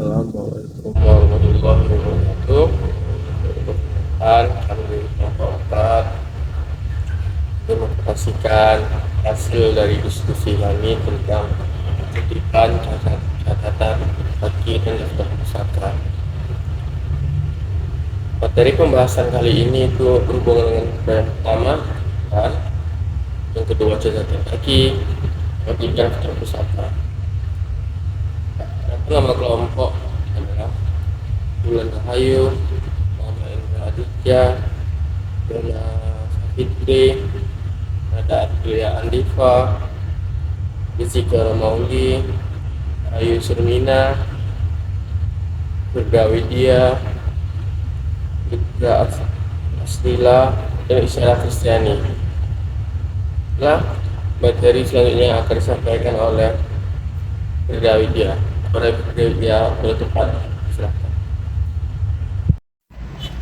Assalamualaikum warahmatullahi wabarakatuh. Perkenalkan, kami kelompok 4 mempresentasikan hasil dari diskusi kami tentang kutipan catatan kaki dan daftar pusaka. Materi pembahasan kali ini itu berhubungan dengan yang pertama kan, yang kedua catatan kaki, yang ketiga daftar pusaka. Nama kelompok adalah Bulan Rahayu, Mama Indra Aditya, Dona Safitri, Nada Adria Andifa, Jessica Romauli, Ayu Surmina, Firda Widya, Fitra Aslila, dan Isyara Kristiani. Nah, materi selanjutnya akan disampaikan oleh Firda Widya.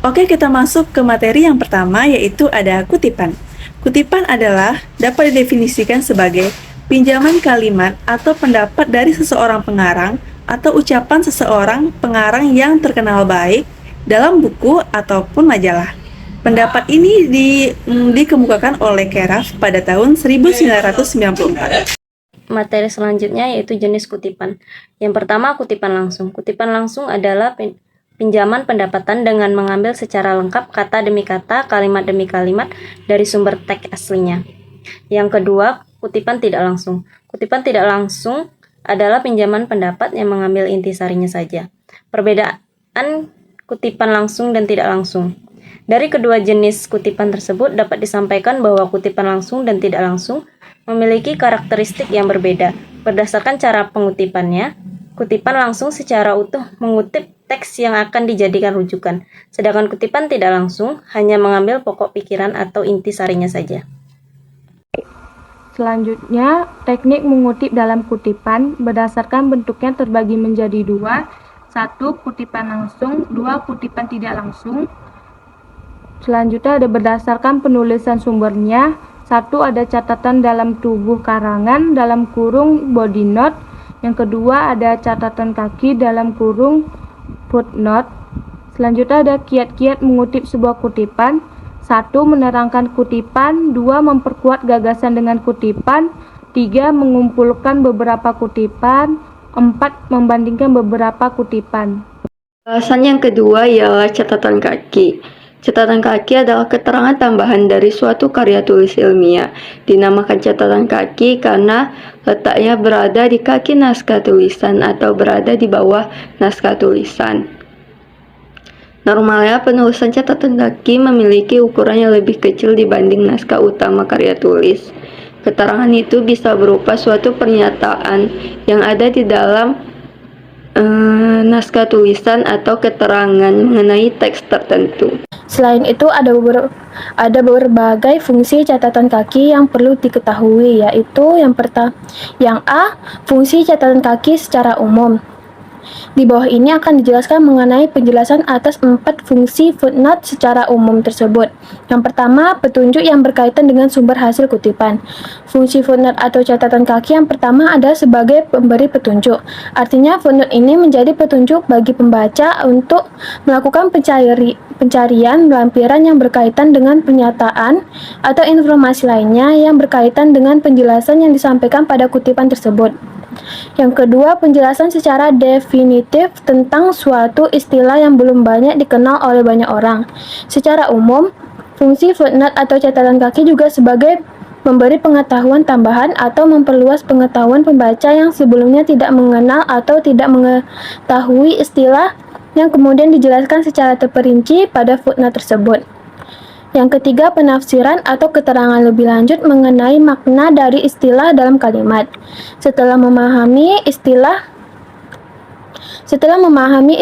Oke, kita masuk ke materi yang pertama, yaitu ada kutipan. Kutipan adalah dapat didefinisikan sebagai pinjaman kalimat atau pendapat dari seseorang pengarang atau ucapan seseorang pengarang yang terkenal baik dalam buku ataupun majalah. Pendapat ini dikemukakan oleh Keraf pada tahun 1994. Materi selanjutnya yaitu jenis kutipan. Yang pertama, kutipan langsung. Kutipan langsung adalah pinjaman pendapatan dengan mengambil secara lengkap kata demi kata, kalimat demi kalimat dari sumber teks aslinya. Yang kedua, kutipan tidak langsung. Kutipan tidak langsung adalah pinjaman pendapat yang mengambil intisarinya saja. Perbedaan kutipan langsung dan tidak langsung. Dari kedua jenis kutipan tersebut dapat disampaikan bahwa kutipan langsung dan tidak langsung memiliki karakteristik yang berbeda. Berdasarkan cara pengutipannya, kutipan langsung secara utuh mengutip teks yang akan dijadikan rujukan, sedangkan kutipan tidak langsung hanya mengambil pokok pikiran atau intisarinya saja. Selanjutnya, teknik mengutip dalam kutipan berdasarkan bentuknya terbagi menjadi dua. 1. Kutipan langsung, 2. Kutipan tidak langsung. Selanjutnya ada berdasarkan penulisan sumbernya. 1. Ada catatan dalam tubuh karangan dalam kurung body note. Yang kedua ada catatan kaki dalam kurung footnote. Selanjutnya ada kiat-kiat mengutip sebuah kutipan. 1. Menerangkan kutipan. 2. Memperkuat gagasan dengan kutipan. 3. Mengumpulkan beberapa kutipan. 4. Membandingkan beberapa kutipan. Alasan yang kedua ialah catatan kaki. Catatan kaki adalah keterangan tambahan dari suatu karya tulis ilmiah. Dinamakan catatan kaki karena letaknya berada di kaki naskah tulisan atau berada di bawah naskah tulisan. Normalnya penulisan catatan kaki memiliki ukuran yang lebih kecil dibanding naskah utama karya tulis. Keterangan itu bisa berupa suatu pernyataan yang ada di dalam naskah tulisan atau keterangan mengenai teks tertentu. Selain itu ada berbagai fungsi catatan kaki yang perlu diketahui, yaitu yang A, fungsi catatan kaki secara umum. Di bawah ini akan dijelaskan mengenai penjelasan atas 4 fungsi footnote secara umum tersebut. Yang pertama, petunjuk yang berkaitan dengan sumber hasil kutipan. Fungsi footnote atau catatan kaki yang pertama ada sebagai pemberi petunjuk. Artinya footnote ini menjadi petunjuk bagi pembaca untuk melakukan pencarian lampiran yang berkaitan dengan pernyataan atau informasi lainnya yang berkaitan dengan penjelasan yang disampaikan pada kutipan tersebut. Yang kedua, penjelasan secara definitif tentang suatu istilah yang belum banyak dikenal oleh banyak orang. Secara umum, fungsi footnote atau catatan kaki juga sebagai memberi pengetahuan tambahan atau memperluas pengetahuan pembaca yang sebelumnya tidak mengenal atau tidak mengetahui istilah yang kemudian dijelaskan secara terperinci pada footnote tersebut. Yang ketiga, penafsiran atau keterangan lebih lanjut mengenai makna dari istilah dalam kalimat. Setelah memahami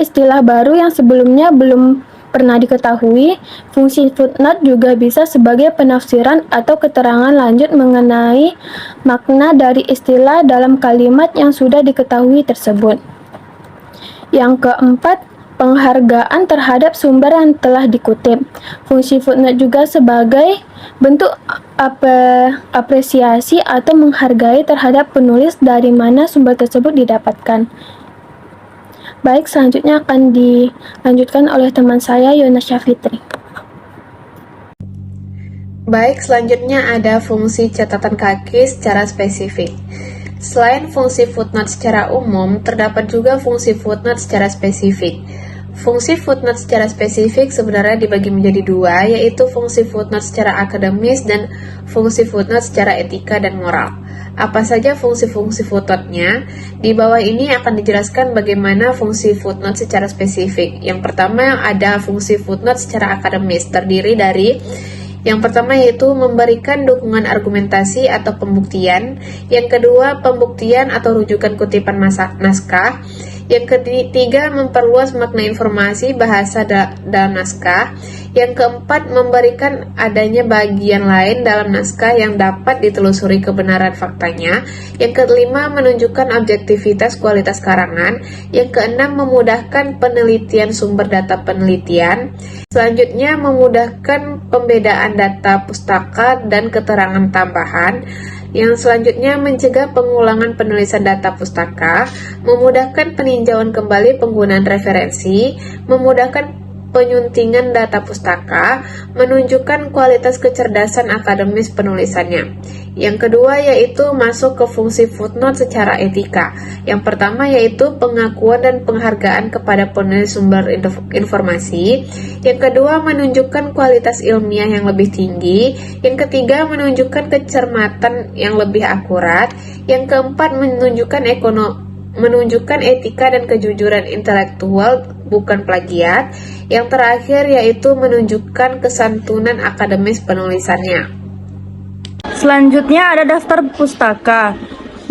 istilah baru yang sebelumnya belum pernah diketahui, fungsi footnote juga bisa sebagai penafsiran atau keterangan lanjut mengenai makna dari istilah dalam kalimat yang sudah diketahui tersebut. Yang keempat, penghargaan terhadap sumber yang telah dikutip. Fungsi footnote juga sebagai bentuk apresiasi atau menghargai terhadap penulis dari mana sumber tersebut didapatkan. Baik, selanjutnya akan dilanjutkan oleh teman saya, Yonasya Fitri. Baik, selanjutnya ada fungsi catatan kaki secara spesifik. Selain fungsi footnote secara umum, terdapat juga fungsi footnote secara spesifik. Fungsi footnote secara spesifik sebenarnya dibagi menjadi dua, yaitu fungsi footnote secara akademis dan fungsi footnote secara etika dan moral. Apa saja fungsi-fungsi footnote-nya? Di bawah ini akan dijelaskan bagaimana fungsi footnote secara spesifik. Yang pertama ada fungsi footnote secara akademis, terdiri dari yang pertama yaitu memberikan dukungan argumentasi atau pembuktian. Yang kedua, pembuktian atau rujukan kutipan naskah. Yang ketiga, memperluas makna informasi bahasa dalam naskah. Yang keempat, memberikan adanya bagian lain dalam naskah yang dapat ditelusuri kebenaran faktanya. Yang kelima, menunjukkan objektivitas kualitas karangan. Yang keenam, memudahkan penelitian sumber data penelitian. Selanjutnya, memudahkan pembedaan data pustaka dan keterangan tambahan. Yang selanjutnya, mencegah pengulangan penulisan data pustaka, memudahkan peninjauan kembali penggunaan referensi, memudahkan penyuntingan data pustaka, menunjukkan kualitas kecerdasan akademis penulisannya. Yang kedua yaitu masuk ke fungsi footnote secara etika. Yang pertama yaitu pengakuan dan penghargaan kepada penulis sumber informasi. Yang kedua menunjukkan kualitas ilmiah yang lebih tinggi. Yang ketiga menunjukkan kecermatan yang lebih akurat. Yang keempat menunjukkan etika dan kejujuran intelektual, bukan plagiat. Yang terakhir yaitu menunjukkan kesantunan akademis penulisannya. Selanjutnya ada daftar pustaka.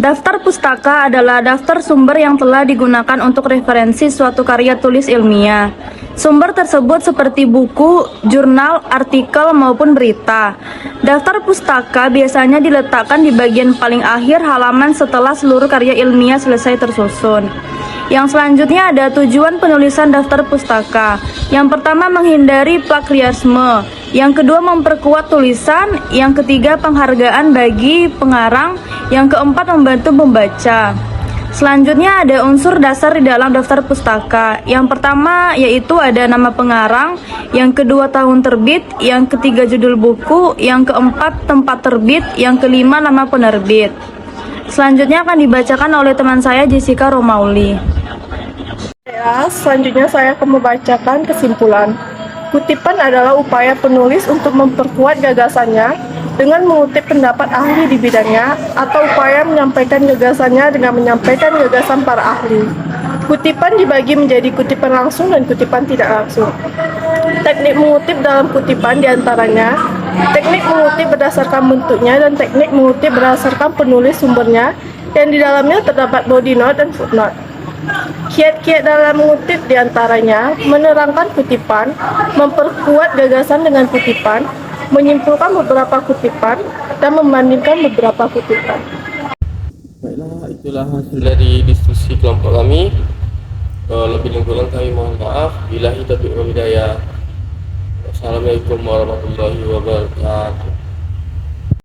Daftar pustaka adalah daftar sumber yang telah digunakan untuk referensi suatu karya tulis ilmiah. Sumber tersebut seperti buku, jurnal, artikel, maupun berita. Daftar pustaka biasanya diletakkan di bagian paling akhir halaman setelah seluruh karya ilmiah selesai tersusun. Yang selanjutnya ada tujuan penulisan daftar pustaka. Yang pertama, menghindari plagiarisme. Yang kedua, memperkuat tulisan. Yang ketiga, penghargaan bagi pengarang. Yang keempat, membantu membaca. Selanjutnya ada unsur dasar di dalam daftar pustaka. Yang pertama yaitu ada nama pengarang, yang kedua tahun terbit, yang ketiga judul buku, yang keempat tempat terbit, yang kelima nama penerbit. Selanjutnya akan dibacakan oleh teman saya Jessica Romauli. Selanjutnya saya akan membacakan kesimpulan. Kutipan adalah upaya penulis untuk memperkuat gagasannya dengan mengutip pendapat ahli di bidangnya atau upaya menyampaikan gagasannya dengan menyampaikan gagasan para ahli. Kutipan dibagi menjadi kutipan langsung dan kutipan tidak langsung. Teknik mengutip dalam kutipan diantaranya teknik mengutip berdasarkan bentuknya dan teknik mengutip berdasarkan penulis sumbernya yang di dalamnya terdapat body note dan footnote. Kiat-kiat dalam mengutip diantaranya menerangkan kutipan, memperkuat gagasan dengan kutipan, menyimpulkan beberapa kutipan, dan membandingkan beberapa kutipan. Baiklah, itulah hasil dari diskusi kelompok kami. Lebih dan kurang kami mohon maaf. Billahi taufiq wal hidayah. Wassalamualaikum warahmatullahi wabarakatuh.